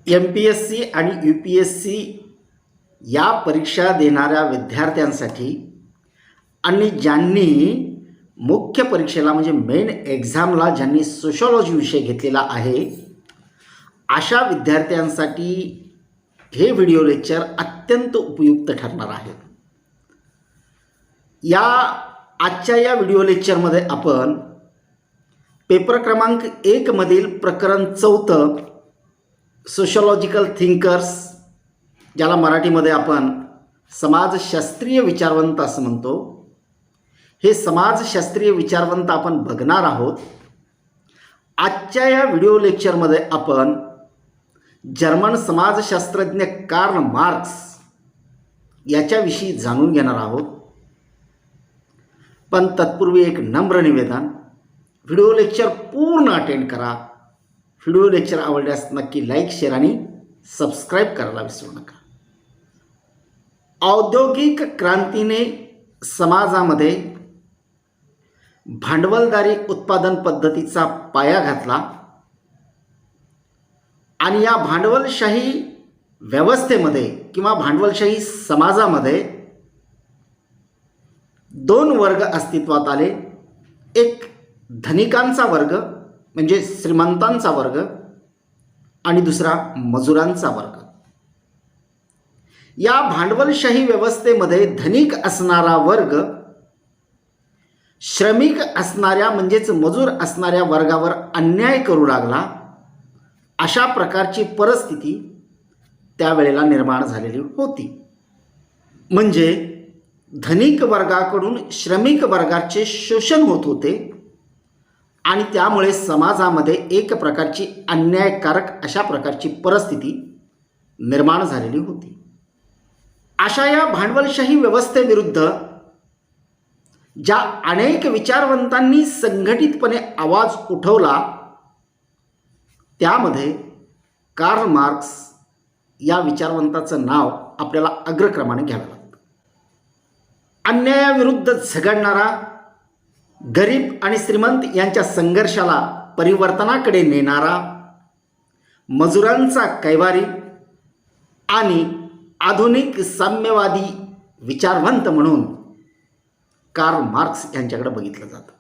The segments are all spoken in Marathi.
MPSC आणि UPSC या परीक्षा देणाऱ्या विद्यार्थ्यांसाठी आणि ज्यांनी मुख्य परीक्षेला म्हणजे मेन एक्झामला ज्यांनी सोशॉलॉजी विषय घेतलेला आहे अशा विद्यार्थ्यांसाठी हे व्हिडिओ लेक्चर अत्यंत उपयुक्त ठरणार आहे. आजच्या या व्हिडिओ लेक्चरमध्ये आपण पेपर क्रमांक 1 मधील प्रकरण 4 सोशॉलॉजिकल थिंकर्स, ज्याला मराठीमध्ये आपण समाजशास्त्रीय विचारवंत असं म्हणतो, हे समाजशास्त्रीय विचारवंत आपण बघणार आहोत. आजच्या या व्हिडिओ लेक्चरमध्ये आपण जर्मन समाजशास्त्रज्ञ कार्ल मार्क्स याच्याविषयी जाणून घेणार आहोत. पण तत्पूर्वी एक नम्र निवेदन, व्हिडिओ लेक्चर पूर्ण अटेंड करा. व्हिडिओ लेक्चर आवडल्यास नक्की लाईक, शेअर आणि सबस्क्राईब करायला विसरू नका. औद्योगिक क्रांतीने समाजामध्ये भांडवलदारी उत्पादन पद्धतीचा पाया घातला आणि या भांडवलशाही व्यवस्थेमध्ये किंवा भांडवलशाही समाजामध्ये 2 वर्ग अस्तित्वात आले. एक धनिकांचा वर्ग म्हणजे श्रीमंतांचा वर्ग आणि दुसरा मजुरांचा वर्ग. या भांडवलशाही व्यवस्थेमध्ये धनिक असणारा वर्ग श्रमिक असणाऱ्या म्हणजेच मजूर असणाऱ्या वर्गावर अन्याय करू लागला. अशा प्रकारची परिस्थिती त्यावेळेला निर्माण झालेली होती. म्हणजे धनिक वर्गाकडून श्रमिक वर्गाचे शोषण होत होते आणि त्यामुळे समाजामध्ये एक प्रकारची अन्यायकारक अशा प्रकारची परिस्थिती निर्माण झालेली होती. अशा या भांडवलशाही व्यवस्थेविरुद्ध ज्या अनेक विचारवंतांनी संघटितपणे आवाज उठवला त्यामध्ये कार्ल मार्क्स या विचारवंताचं नाव आपल्याला अग्रक्रमाने घ्यावं लागतं. अन्यायाविरुद्ध झगडणारा, गरीब आणि श्रीमंत यांच्या संघर्षाला परिवर्तनाकडे नेणारा, मजुरांचा कैवारी आणि आधुनिक साम्यवादी विचारवंत म्हणून कार्ल मार्क्स यांच्याकडे बघितलं जातं.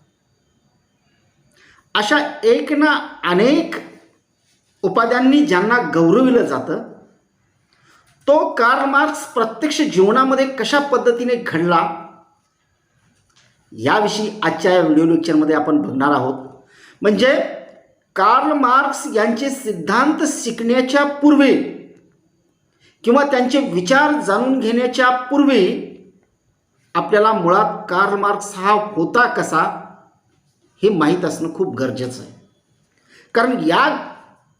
अशा एक ना अनेक उपाध्यांनी ज्यांना गौरविलं जातं, तो कार्ल मार्क्स प्रत्यक्ष जीवनामध्ये कशा पद्धतीने घडला याविषयी आजच्या या व्हिडिओ लेक्चरमध्ये आपण बघणार आहोत. म्हणजे कार्ल मार्क्स यांचे सिद्धांत शिकण्याच्या पूर्वी किंवा त्यांचे विचार जाणून घेण्याच्या पूर्वी आपल्याला मुळात कार्ल मार्क्स हा होता कसा हे माहीत असणं खूप गरजेचं आहे. कारण या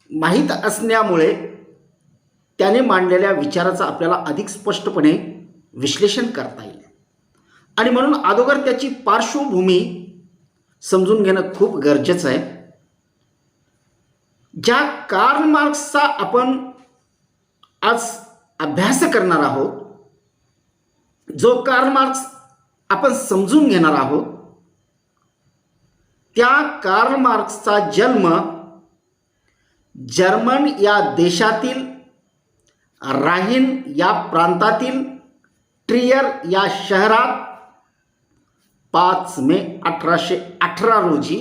माहीत असण्यामुळे त्याने मांडलेल्या विचाराचं आपल्याला अधिक स्पष्टपणे विश्लेषण करता येईल आणि म्हणून अगोदर त्याची पार्श्वभूमी समजून घेणं खूप गरजेचं आहे. ज्या कार्ल मार्क्सचा आपण आज अभ्यास करणार आहोत, जो कार्ल मार्क्स आपण समजून घेणार आहोत, त्या कार्ल मार्क्सचा जन्म जर्मन या देशातील राहीन या प्रांतातील ट्रियर या शहरात 5 मे 1818 रोजी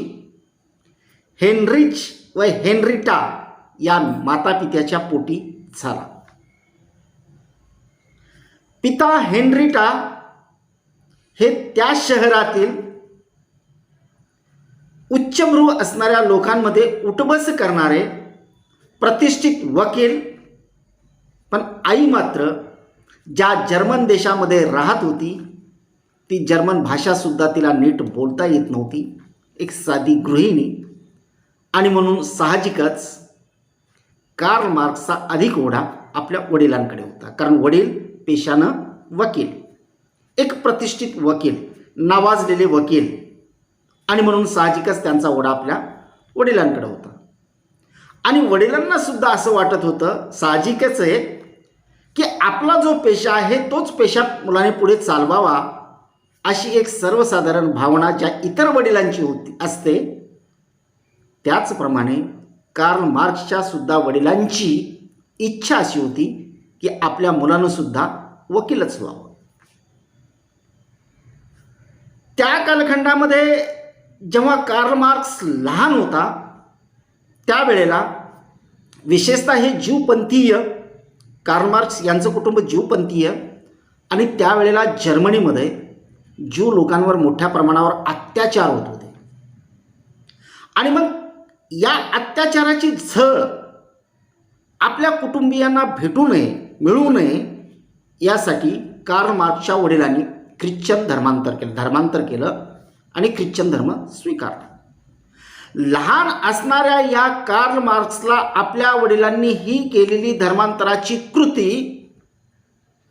हेनरिच व हेनरिटा या मातापित्याच्या पोटी झाला. पिता हेनरिटा हे त्या शहरातील उच्चभ्रू असणाऱ्या लोकांमध्ये उठबस करणारे प्रतिष्ठित वकील, पण आई मात्र ज्या जर्मन देशामध्ये राहत होती ती जर्मन भाषासुद्धा तिला नीट बोलता येत नव्हती, एक साधी गृहिणी. आणि म्हणून साहजिकच कार्ल मार्क्सचा अधिक ओढा आपल्या वडिलांकडे होता. कारण वडील पेशानं वकील, एक प्रतिष्ठित वकील, नावाजलेले वकील, आणि म्हणून साहजिकच त्यांचा ओढा आपल्या वडिलांकडे होता. आणि वडिलांना सुद्धा असं वाटत होतं, साहजिकच आहे की आपला जो पेशा आहे तोच पेशा मुलाने पुढे चालवावा, अशी एक सर्वसाधारण भावना ज्या इतर वडिलांची असते त्याचप्रमाणे कार्ल मार्क्सच्या सुद्धा वडिलांची इच्छा अशी होती की आपल्या मुलानं सुद्धा वकीलच व्हावं. त्या कालखंडामध्ये जेव्हा कार्ल मार्क्स लहान होता त्यावेळेला विशेषतः हे ज्यूपंथीय, कार्ल मार्क्स यांचं कुटुंब ज्यूपंथीय, आणि त्यावेळेला जर्मनीमध्ये ज्यू लोकांवर मोठ्या प्रमाणावर अत्याचार होत होते. आणि मग या अत्याचाराची झळ आपल्या कुटुंबियांना मिळू नये यासाठी कार्ल मार्क्सच्या वडिलांनी ख्रिश्चन धर्मांतर केलं आणि ख्रिश्चन धर्म स्वीकारला. लहान असणाऱ्या या कार्ल मार्क्सला आपल्या वडिलांनी ही केलेली धर्मांतराची कृती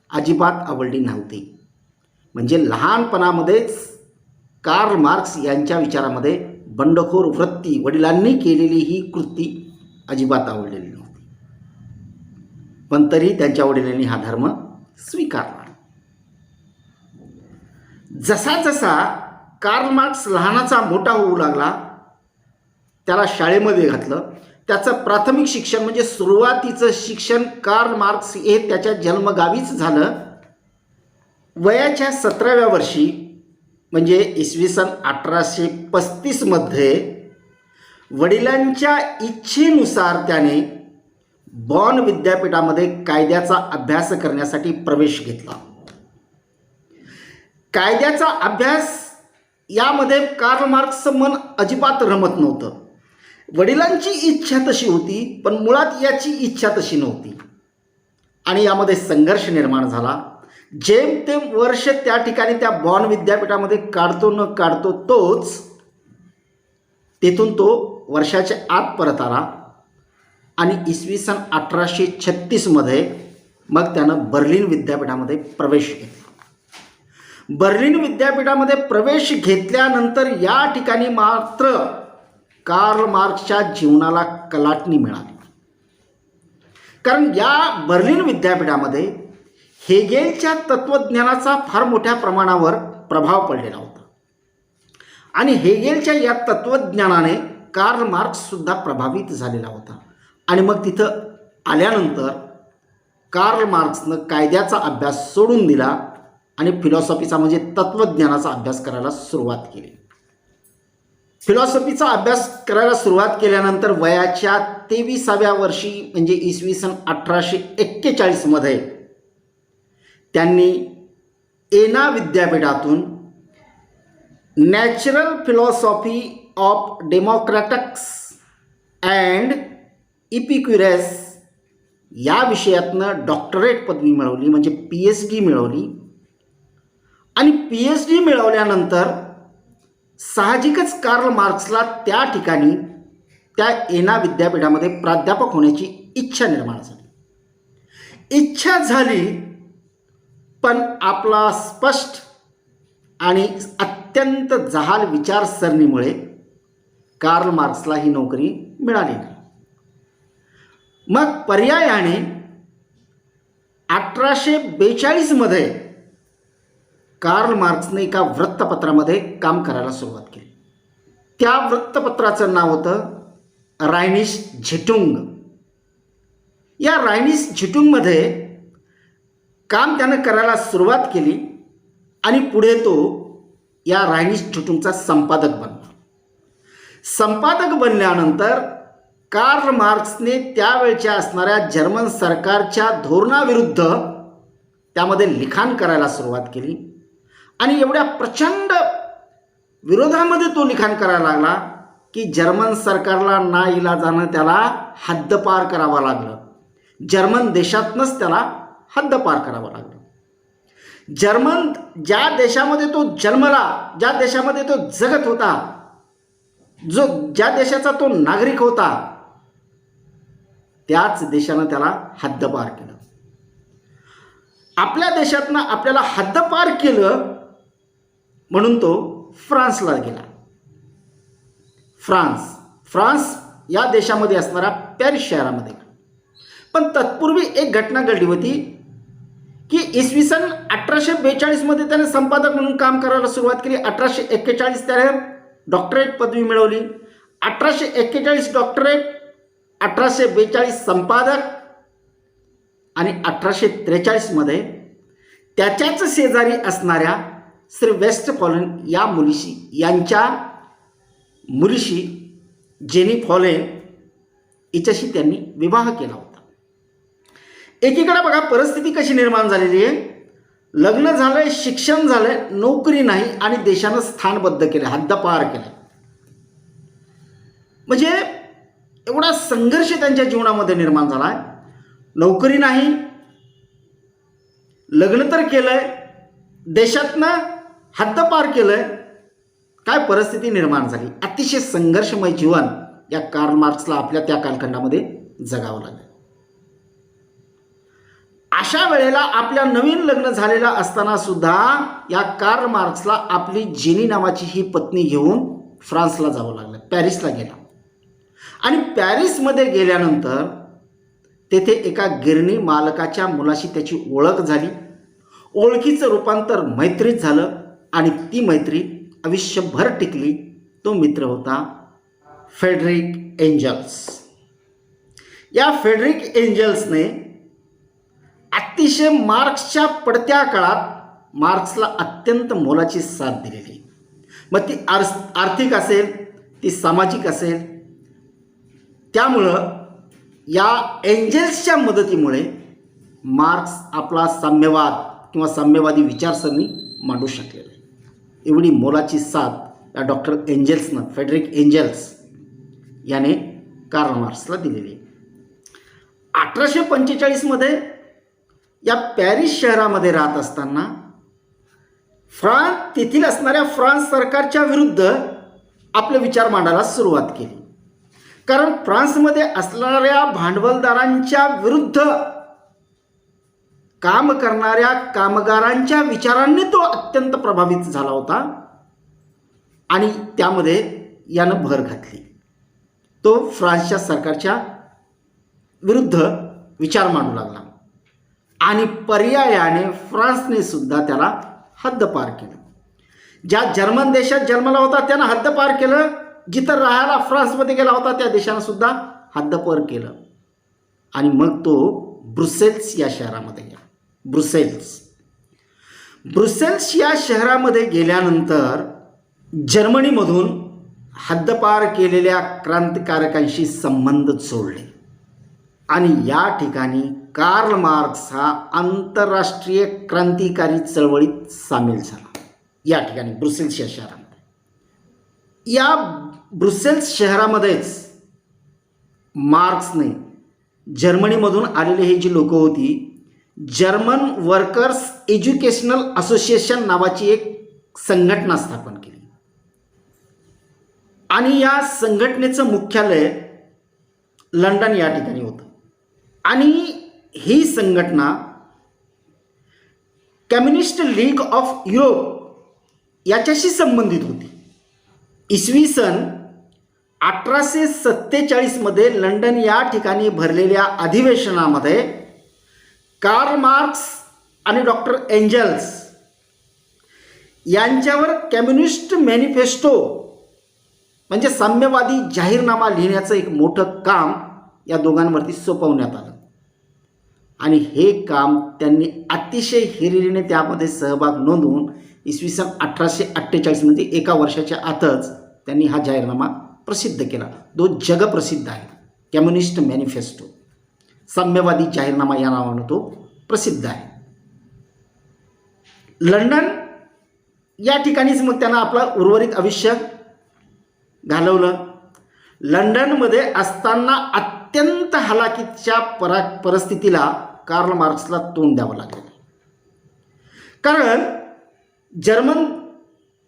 अजिबात आवडली नव्हती. म्हणजे लहानपणामध्येच कार्ल मार्क्स यांच्या विचारामध्ये बंडखोर वृत्ती, वडिलांनी केलेली ही कृती अजिबात आवडलेली नव्हती. पण तरी त्यांच्या वडिलांनी हा धर्म स्वीकारला. जसा जसा कार्ल मार्क्स लहानाचा मोठा होऊ लागला त्याला शाळेमध्ये घातलं. त्याचं प्राथमिक शिक्षण म्हणजे सुरुवातीचं शिक्षण कार्ल मार्क्स हे त्याच्या जन्मगावीच झालं. वयाच्या 17व्या वर्षी म्हणजे इसवी सन 1835 मध्ये वडिलांच्या इच्छेनुसार त्याने बॉन विद्यापीठामध्ये कायद्याचा अभ्यास करण्यासाठी प्रवेश घेतला. कायद्याचा अभ्यास यामध्ये कार्ल मार्क्सचं मन अजिबात रमत नव्हतं. वडिलांची इच्छा तशी होती पण मुळात याची इच्छा तशी नव्हती आणि यामध्ये संघर्ष निर्माण झाला. जेमतेम वर्ष त्या ठिकाणी त्या बॉन विद्यापीठामध्ये काढतो तोच तेथून तो वर्षाच्या आत परत आला आणि इसवी सन 1836 मध्ये मग त्यानं बर्लिन विद्यापीठामध्ये प्रवेश घेतला. बर्लिन विद्यापीठामध्ये प्रवेश घेतल्यानंतर या ठिकाणी मात्र कार्ल मार्क्सच्या जीवनाला कलाटणी मिळाली. कारण या बर्लिन विद्यापीठामध्ये हेगेलच्या तत्त्वज्ञानाचा फार मोठ्या प्रमाणावर प्रभाव पडलेला होता आणि हेगेलच्या या तत्त्वज्ञानाने कार्ल मार्क्ससुद्धा प्रभावित झालेला होता. आणि मग तिथं आल्यानंतर कार्ल मार्क्सनं कायद्याचा अभ्यास सोडून दिला आणि फिलॉसॉफीचा म्हणजे तत्त्वज्ञानाचा अभ्यास करायला सुरुवात केली. फिलॉसॉफीचा अभ्यास करायला सुरुवात केल्यानंतर वयाच्या 23व्या वर्षी म्हणजे इसवी सन 1841 मध्ये त्यांनी एना विद्यापीठातून natural philosophy of Democritus and Epicurus या विषयातनं डॉक्टरेट पदवी मिळवली म्हणजे PhD मिळवली. आणि PhD मिळवल्यानंतर साहजिकच कार्ल मार्क्सला त्या ठिकाणी त्या एना विद्यापीठामध्ये प्राध्यापक होण्याची इच्छा निर्माण झाली. इच्छा झाली पण आपला स्पष्ट आणि अत्यंत जहाल विचारसरणीमुळे कार्ल मार्क्सला ही नोकरी मिळाली नाही. मग पर्यायाने 1842 मध्ये कार्ल मार्क्सने एका वृत्तपत्रामध्ये काम करायला सुरुवात केली. त्या वृत्तपत्राचं नाव होतं रायनिश झिटुंग. या रायनिश झिटुंगमध्ये काम त्यानं करायला सुरुवात केली आणि पुढे तो या रायनिश झिटुंगचा संपादक बनला. संपादक बनल्यानंतर कार्ल मार्क्सने त्यावेळच्या असणाऱ्या जर्मन सरकारच्या धोरणाविरुद्ध त्यामध्ये लिखाण करायला सुरुवात केली आणि एवढ्या प्रचंड विरोधामध्ये तो लिखाण करायला लागला की जर्मन सरकारला नाईलाजानं त्याला हद्दपार करावं लागलं. जर्मन देशातनंच त्याला हद्दपार करावं लागलं. ज्या देशामध्ये तो जन्मला, ज्या देशामध्ये तो जगत होता, ज्या देशाचा तो नागरिक होता, त्याच देशानं त्याला हद्दपार केलं. आपल्या देशातनं आपल्याला हद्दपार केलं म्हणून तो फ्रान्सला गेला. फ्रान्स या देशामध्ये असणाऱ्या पॅरिस शहरामध्ये. पण तत्पूर्वी एक घटना घडली होती की इसवी सन 1842 मध्ये त्याने संपादक म्हणून काम करायला सुरुवात केली. 1841 त्याने डॉक्टरेट पदवी मिळवली. 1841 डॉक्टरेट, 1842 संपादक आणि 1843 त्याच्याच शेजारी असणाऱ्या श्री वेस्टफॉलेन या यांच्या मुलीशी जेनी फॉलेन हिच्याशी त्यांनी विवाह केला होता. एकीकडे बघा परिस्थिती कशी निर्माण झालेली आहे. लग्न झालंय, शिक्षण झालंय, नोकरी नाही आणि देशानं स्थानबद्ध केलं, हद्दपार केलं. म्हणजे एवढा संघर्ष त्यांच्या जीवनामध्ये निर्माण झाला आहे. नोकरी नाही, लग्न तर केलंय, देशातनं हद्दपार केलंय. काय परिस्थिती निर्माण झाली. अतिशय संघर्षमय जीवन या कार्ल मार्क्सला आपल्या त्या कालखंडामध्ये जगावं लागलं. अशा वेळेला आपल्या नवीन लग्न झालेलं असताना सुद्धा या कार्ल मार्क्सला आपली जेनी नावाची ही पत्नी घेऊन फ्रान्सला जावं लागलं, पॅरिसला गेला. आणि पॅरिसमध्ये गेल्यानंतर तेथे एका गिरणी मालकाच्या मुलाशी त्याची ओळख झाली. ओळखीचं रूपांतर मैत्रीत झालं आणि ती मैत्री आयुष्यभर टिकली. तो मित्र होता फ्रेडरिक एंजल्स. या फ्रेडरिक एंजल्सने अतिशय मार्क्सच्या पडत्या काळात मार्क्सला अत्यंत मोलाची साथ दिलेली. मग ती आर्थिक असेल, ती सामाजिक असेल. त्यामुळं या एंजल्सच्या मदतीमुळे मार्क्स आपला साम्यवाद किंवा साम्यवादी विचारसरणी मांडू शकलेला आहे. एवढी मोलाची साथ या डॉक्टर एंजल्सनं, फ्रेडरिक एंजल्स याने कार्ल मार्क्सला दिलेली आहे. 1845 या पॅरिस शहरामध्ये राहत असताना तेथील असणाऱ्या फ्रान्स सरकारच्या विरुद्ध आपले विचार मांडायला सुरुवात केली. कारण फ्रान्समध्ये असणाऱ्या भांडवलदारांच्या विरुद्ध काम करणाऱ्या कामगारांच्या विचारांनी तो अत्यंत प्रभावित झाला होता आणि त्यामध्ये यानं भर घातली. तो फ्रान्सच्या सरकारच्या विरुद्ध विचार मांडू लागला आणि पर्यायाने फ्रान्सने सुद्धा त्याला हद्दपार केलं. ज्या जर्मन देशात जन्मला होता त्यानं हद्दपार केलं. जिथं राहायला फ्रान्समध्ये गेला होता त्या देशानं सुद्धा हद्दपार केलं. आणि मग तो ब्रुसेल्स या शहरामध्ये गेला. ब्रुसेल्स या शहरामध्ये गेल्यानंतर जर्मनीमधून हद्दपार केलेल्या क्रांतिकारकांशी संबंध जोडले आणि या ठिकाणी कार्ल मार्क्स हा आंतरराष्ट्रीय क्रांतिकारी चळवळीत सामील झाला. या ठिकाणी ब्रुसेल्स या शहरामध्ये, या ब्रुसेल्स शहरामध्येच मार्क्सने जर्मनीमधून आलेले हे जी लोक होती, जर्मन वर्कर्स एज्युकेशनल असोसिएशन नावाची एक संघटना स्थापन केली आणि या संघटनेचं मुख्यालय लंडन या ठिकाणी होतं. आणि ही संघटना कम्युनिस्ट लीग ऑफ युरोप याच्याशी संबंधित होती. इसवी सन 1847 लंडन या ठिकाणी भरलेल्या अधिवेशनामध्ये कार्ल मार्क्स आणि डॉक्टर एंजल्स यांच्यावर कम्युनिस्ट मॅनिफेस्टो म्हणजे साम्यवादी जाहीरनामा लिहिण्याचं एक मोठं काम या दोघांवरती सोपवण्यात आलं आणि हे काम त्यांनी अतिशय हिरिरीने त्यामध्ये सहभाग नोंदवून इसवी सन 1848 एका वर्षाच्या आतच त्यांनी हा जाहीरनामा प्रसिद्ध केला. तो जगप्रसिद्ध आहे. कम्युनिस्ट मॅनिफेस्टो, साम्यवादी जाहीरनामा या नावानं तो प्रसिद्ध आहे. लंडन या ठिकाणीच मग त्यांना आपलं उर्वरित आयुष्य घालवलं. लंडनमध्ये असताना अत्यंत हलाखीच्या परिस्थितीला कार्ल मार्क्सला तोंड द्यावं लागलं. कारण जर्मन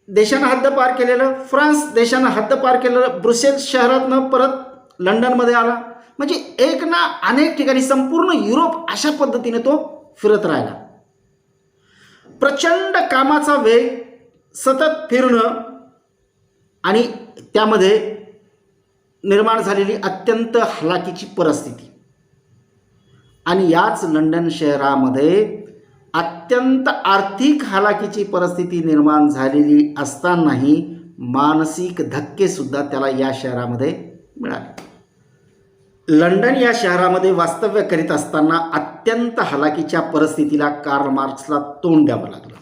देशानं हद्दपार केलेलं, फ्रान्स देशानं हद्दपार केलेलं, ब्रुसेल्स शहरातनं परत लंडनमध्ये आला. म्हणजे एक ना अनेक ठिकाणी संपूर्ण युरोप अशा पद्धतीने तो फिरत राहिला. प्रचंड कामाचा वेग, सतत फिरणं आणि त्यामध्ये निर्माण झालेली अत्यंत हलाखीची परिस्थिती आणि याच लंडन शहरामध्ये अत्यंत आर्थिक हलाखीची परिस्थिती निर्माण झालेली असतानाही मानसिक धक्केसुद्धा त्याला या शहरामध्ये मिळाले. लंडन या शहरामध्ये वास्तव्य करीत असताना अत्यंत हलाखीच्या परिस्थितीला कार्ल मार्क्सला तोंड द्यावं लागलं.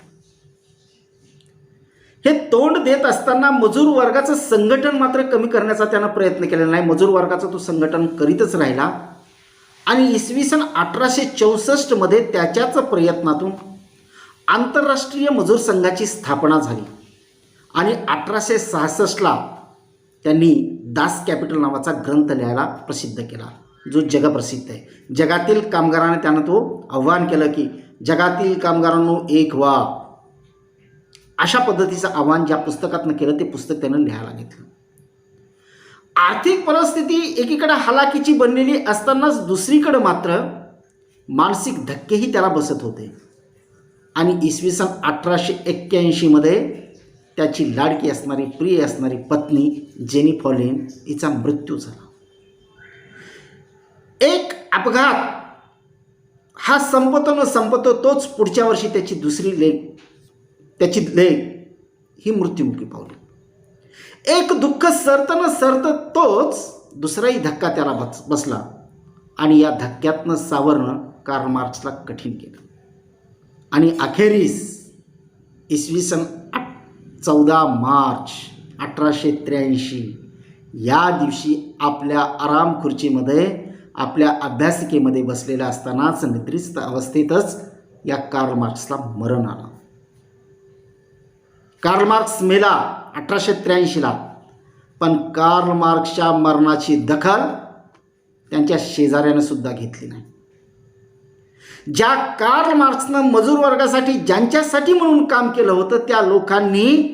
हे तोंड देत असताना मजूर वर्गाचं संघटन मात्र कमी करण्याचा त्यानं प्रयत्न केलेला नाही. मजूर वर्गाचं तो संघटन करीतच राहिला आणि इसवी सन 1864 त्याच्याच प्रयत्नातून आंतरराष्ट्रीय मजूर संघाची स्थापना झाली आणि 1866 त्यांनी दास कॅपिटल नावाचा ग्रंथ लिहायला प्रसिद्ध केला, जो जगप्रसिद्ध आहे. जगातील कामगारांना त्यानं तो आव्हान केलं की जगातील कामगारांनो एक व्हा. अशा पद्धतीचं आव्हान ज्या पुस्तकातनं केलं ते पुस्तक त्यानं लिहायला घेतलं. आर्थिक परिस्थिती एकीकडे हलाखीची बनलेली असतानाच दुसरीकडे मात्र मानसिक धक्केही त्याला बसत होते आणि इसवी सन 1881 त्याची लाडकी असणारी प्रिय असणारी पत्नी जेनी फॉलेन हिचा मृत्यू झाला. एक अपघात हा संपतो न संपतो तोच पुढच्या वर्षी त्याची लेक ही मृत्युमुखी पावली. एक दुःख सरत न सरत तोच दुसराही धक्का त्याला बसला आणि या धक्क्यातनं सावरणं कार्ल मार्क्सला कठीण केलं आणि अखेरीस इसवी सन 14 मार्च 1883 या दिवशी आपल्या आराम खुर्चीमध्ये आपल्या अभ्यासिकेमध्ये बसलेला असतानाच निद्रिस्त अवस्थेतच या कार्ल मार्क्सला मरण आलं. कार्ल मार्क्स मेला 1883, पण कार्ल मार्क्सच्या मरणाची दखल त्यांच्या शेजाऱ्यानं सुद्धा घेतली नाही. ज्या कार्ल मार्क्सनं मजूर वर्गासाठी ज्यांच्यासाठी म्हणून काम केलं होतं त्या लोकांनी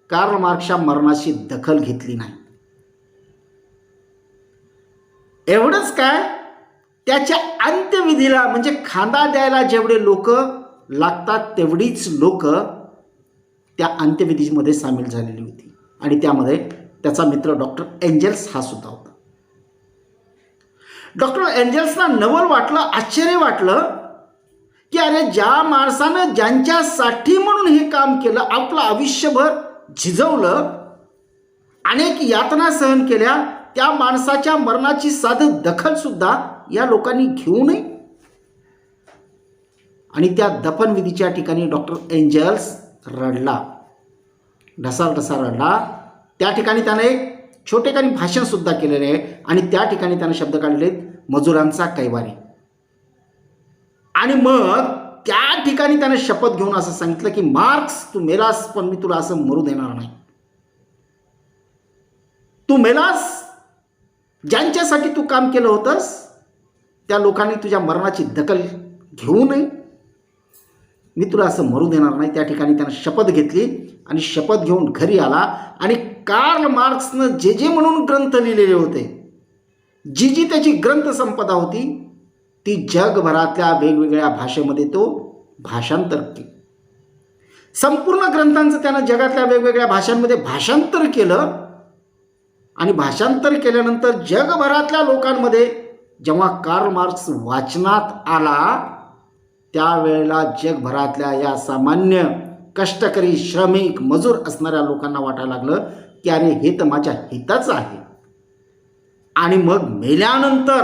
कार्ल मार्क्सच्या मरणाची दखल घेतली नाही. एवढंच काय, त्याच्या अंत्यविधीला म्हणजे खांदा द्यायला जेवढे लोक लागतात तेवढीच लोक त्या अंत्यविधीमध्ये सामील झालेली होती आणि त्यामध्ये त्याचा मित्र डॉक्टर एंजल्स हा सुद्धा होता. डॉक्टर एंजल्सना नवल वाटलं, आश्चर्य वाटलं की अरे ज्या माणसानं ज्यांच्यासाठी म्हणून हे काम केलं, आपलं आयुष्यभर झिजवलं, अनेक यातना सहन केल्या, त्या माणसाच्या मरणाची साधं दखल सुद्धा या लोकांनी घेऊ नये. आणि त्या दफनविधीच्या ठिकाणी डॉक्टर एंजल्स रडला, ढसाढसा रडला. त्या ठिकाणी त्याने एक छोटेखानी भाषण सुद्धा केलेले आहे आणि त्या ठिकाणी त्याने शब्द काढले मजुरांचा कैवारी. आणि मग त्या ठिकाणी त्याने शपथ घेऊन असं सांगितलं की मार्क्स तू मेलास, पण मी तुला असं मरू देणार नाही. तू मेलास, ज्यांच्यासाठी तू काम केलं होतंस त्या लोकांनी तुझ्या मरणाची दखल घेऊ नये, मी तुला असं मरू देणार नाही. त्या ठिकाणी त्यानं शपथ घेतली आणि शपथ घेऊन घरी आला आणि कार्ल मार्क्सनं जे जे म्हणून ग्रंथ लिहिलेले होते, जी जी त्याची ग्रंथ संपदा होती ती जगभरातल्या वेगवेगळ्या भाषेमध्ये तो भाषांतर केलं. संपूर्ण ग्रंथांचं त्यानं जगातल्या वेगवेगळ्या भाषांमध्ये भाषांतर केलं आणि भाषांतर केल्यानंतर जगभरातल्या लोकांमध्ये जेव्हा कार्ल मार्क्स वाचनात आला त्यावेळेला जगभरातल्या या सामान्य कष्टकरी श्रमिक मजूर असणाऱ्या लोकांना वाटायला लागलं की अरे हे तर माझ्या हिताचं आहे. आणि मग मेल्यानंतर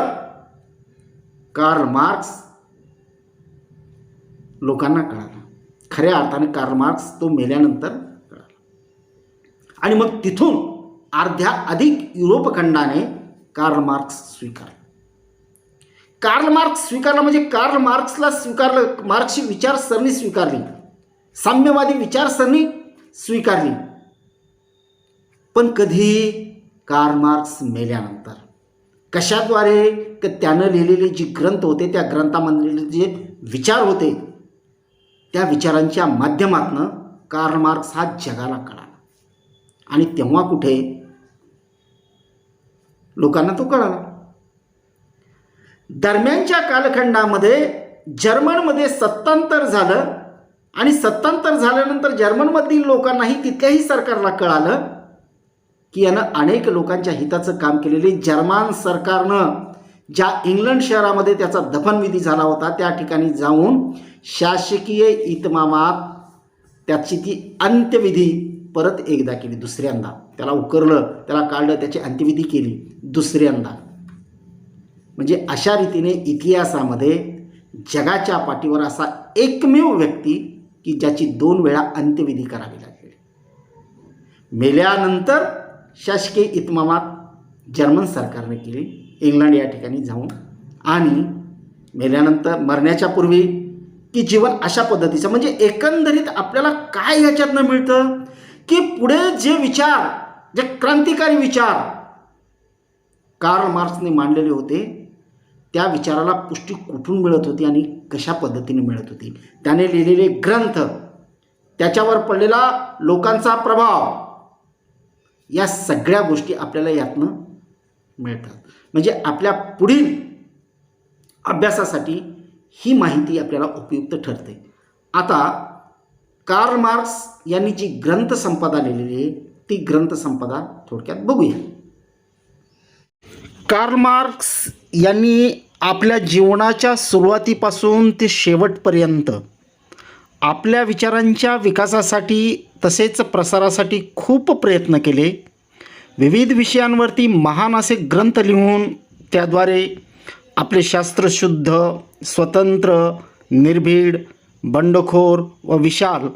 कार्ल मार्क्स लोकांना कळाला, खऱ्या अर्थाने कार्ल मार्क्स तो मेल्यानंतर कळाला. आणि मग तिथून अर्ध्या अधिक युरोप खंडाने कार्ल मार्क्स स्वीकारला. कार्ल मार्क्स स्वीकारला म्हणजे कार्ल मार्क्सला स्वीकारलं, मार्क्सची विचारसरणी स्वीकारली, साम्यवादी विचारसरणी स्वीकारली. पण कधी? कार्ल मार्क्स मेल्यानंतर. कशाद्वारे? की त्यानं लिहिलेले जे ग्रंथ होते त्या ग्रंथामधले जे विचार होते त्या विचारांच्या माध्यमातून कार्ल मार्क्स हा जगाला कळाला. आणि तेव्हा कुठे लोकांना तो कळाला. दरम्यानच्या कालखंडामध्ये जर्मनमध्ये सत्तांतर झालं आणि सत्तांतर झाल्यानंतर जर्मनमधील लोकांनाही तिथल्याही सरकारला कळालं की यानं अनेक लोकांच्या हिताचं काम केलेले. जर्मन सरकारनं ज्या इंग्लंड शहरामध्ये त्याचा दफनविधी झाला होता त्या ठिकाणी जाऊन शासकीय इतमामात त्याची ती अंत्यविधी परत एकदा केली, दुसऱ्यांदा. त्याला उकरलं, त्याला काढलं, त्याची अंत्यविधी केली दुसऱ्यांदा. म्हणजे अशा रीतीने इतिहासामध्ये जगाच्या पाठीवर असा एकमेव व्यक्ती की ज्याची 2 वेळा अंत्यविधी करावी लागली. मेल्यानंतर शासकीय इतमामात जर्मन सरकारने केली इंग्लंड या ठिकाणी जाऊन, आणि मेल्यानंतर मरण्याच्या पूर्वी की जीवन अशा पद्धतीचं. म्हणजे एकंदरीत आपल्याला काय याच्यातनं मिळतं की पुढे जे विचार, जे क्रांतिकारी विचार कार्ल मार्क्सने मांडलेले होते त्या विचाराला पुष्टी कुठून मिळत होती आणि कशा पद्धतीने मिळत होती. त्याने लिहिलेले ग्रंथ, त्याच्यावर पडलेला लोकांचा प्रभाव, या सगळ्या गोष्टी आपल्याला यातनं मिळतात. म्हणजे आपल्या पुढील अभ्यासासाठी ही माहिती आपल्याला उपयुक्त ठरते. आता कार्ल मार्क्स यांनी जी ग्रंथसंपदा लिहिलेली आहे ती ग्रंथसंपदा थोडक्यात बघूया. कार्ल मार्क्स यांनी आपल्या जीवनाच्या सुरुवातीपासून ते शेवटपर्यंत आपल्या विचारांच्या विकासासाठी तसेच प्रसारासाठी खूप प्रयत्न केले. विविध विषयांवरती महान असे ग्रंथ लिहून त्याद्वारे आपले शास्त्र शुद्ध, स्वतंत्र, निर्भीड, बंडखोर व विशाल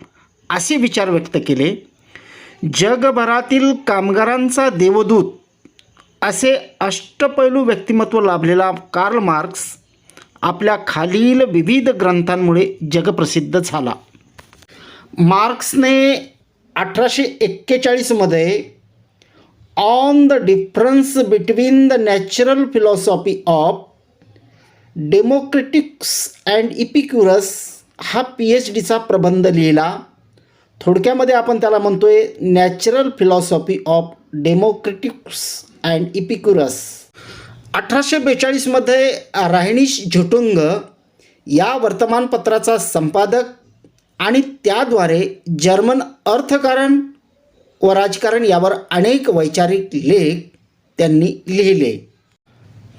असे विचार व्यक्त केले. जगभरातील कामगारांचा देवदूत असे अष्टपैलू व्यक्तिमत्व लाभलेला कार्ल मार्क्स आपल्या खालील विविध ग्रंथांमुळे जगप्रसिद्ध झाला. मार्क्सने 1841 on the difference between the natural philosophy of Democritus and Epicurus हा PhDचा प्रबंध लिहिला. थोडक्यामध्ये आपण त्याला म्हणतोय natural philosophy of Democritus and Epicurus. 1842 Rheinische Zeitung या वर्तमानपत्राचा संपादक आणि त्याद्वारे जर्मन अर्थकारण व राजकारण यावर अनेक वैचारिक लेख त्यांनी लिहिले.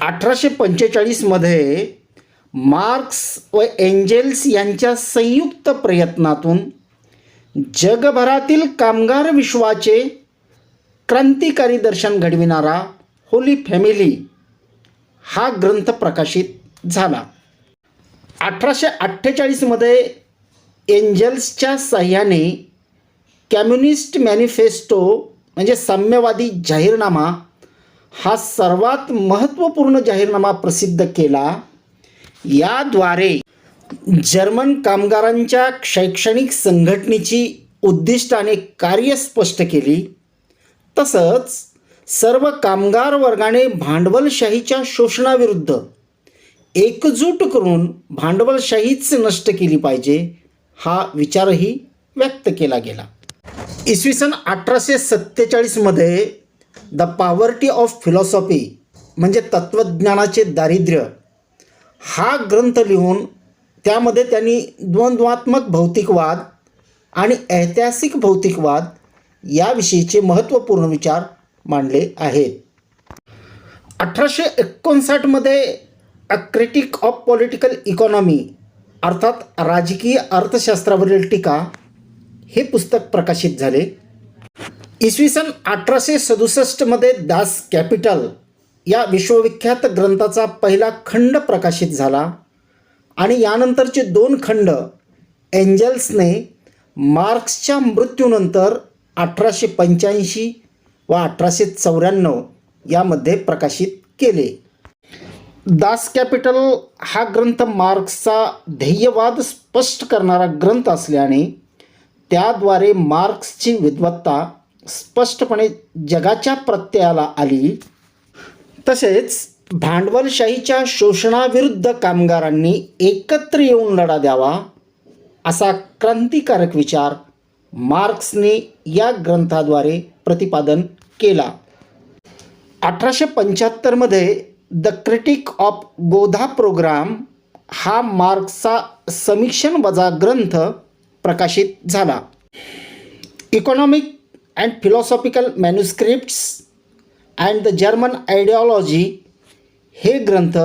1845 मार्क्स व एंजेल्स यांच्या संयुक्त प्रयत्नातून जगभरातील कामगार विश्वाचे क्रांतिकारी दर्शन घडविणारा होली फॅमिली हा ग्रंथ प्रकाशित झाला. 1848 एंजल्सच्या साह्याने कम्युनिस्ट मॅनिफेस्टो म्हणजे साम्यवादी जाहीरनामा हा सर्वात महत्त्वपूर्ण जाहीरनामा प्रसिद्ध केला. याद्वारे जर्मन कामगारांच्या शैक्षणिक संघटनेची उद्दिष्टाने कार्य स्पष्ट केली. तसंच सर्व कामगार वर्गाने भांडवलशाहीच्या शोषणाविरुद्ध एकजूट करून भांडवलशाहीच नष्ट केली पाहिजे हा विचारही व्यक्त केला गेला. इसवी सन 1847 द पॉवर्टी ऑफ फिलॉसॉफी म्हणजे तत्त्वज्ञानाचे दारिद्र्य हा ग्रंथ लिहून त्यामध्ये त्यांनी द्वंद्वात्मक भौतिकवाद आणि ऐतिहासिक भौतिकवाद याविषयीचे महत्त्वपूर्ण विचार मांडले आहेत. 1859 अ क्रिटिक ऑफ पॉलिटिकल इकॉनॉमी अर्थात राजकीय अर्थशास्त्रावरील टीका हे पुस्तक प्रकाशित झाले. इसवी सन 1867 दास कॅपिटल या विश्वविख्यात ग्रंथाचा पहिला खंड प्रकाशित झाला आणि यानंतरचे 2 खंड एंजल्सने मार्क्सच्या मृत्यूनंतर 1885 व 1894 यामध्ये प्रकाशित केले. दास कॅपिटल हा ग्रंथ मार्क्सचा ध्येयवाद स्पष्ट करणारा ग्रंथ असल्याने त्याद्वारे मार्क्सची विद्वत्ता स्पष्टपणे जगाच्या प्रत्ययाला आली. तसेच भांडवलशाहीच्या शोषणाविरुद्ध कामगारांनी एकत्र येऊन लढा द्यावा असा क्रांतिकारक विचार मार्क्सने या ग्रंथाद्वारे प्रतिपादन केला. 1875 the critique of Gotha programme हा मार्क्सचा समीक्षण वजा ग्रंथ प्रकाशित झाला. Economic and philosophical manuscripts and the German ideology हे ग्रंथ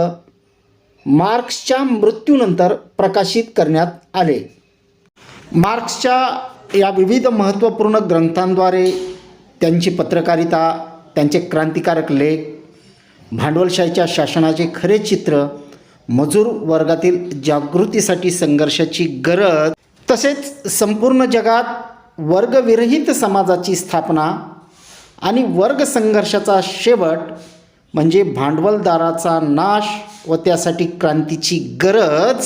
मार्क्सच्या मृत्यूनंतर प्रकाशित करण्यात आले. मार्क्सच्या या विविध महत्त्वपूर्ण ग्रंथांद्वारे त्यांची पत्रकारिता, त्यांचे क्रांतिकारक लेख, भांडवलशाहीच्या शासनाचे खरे चित्र, मजूर वर्गातील जागृतीसाठी संघर्षाची गरज, तसेच संपूर्ण जगात वर्गविरहित समाजाची स्थापना आणि वर्ग संघर्षाचा शेवट म्हणजे भांडवलदाराचा नाश व त्यासाठी क्रांतीची गरज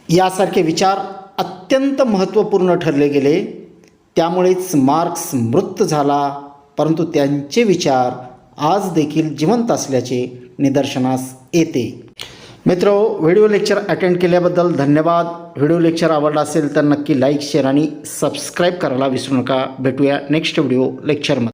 यासारखे विचार अत्यंत महत्त्वपूर्ण ठरले गेले. त्यामुळेच मार्क्स मृत झाला, परंतु त्यांचे विचार आज देखील जिवंत असल्याचे निदर्शनास येते. मित्रो, व्हिडिओ लेक्चर अटेंड केल्याबद्दल धन्यवाद. व्हिडिओ लेक्चर आवडला असेल तर नक्की लाईक, शेअर आणि सबस्क्राईब करायला विसरू नका. भेटूया नेक्स्ट व्हिडिओ लेक्चरमध्ये.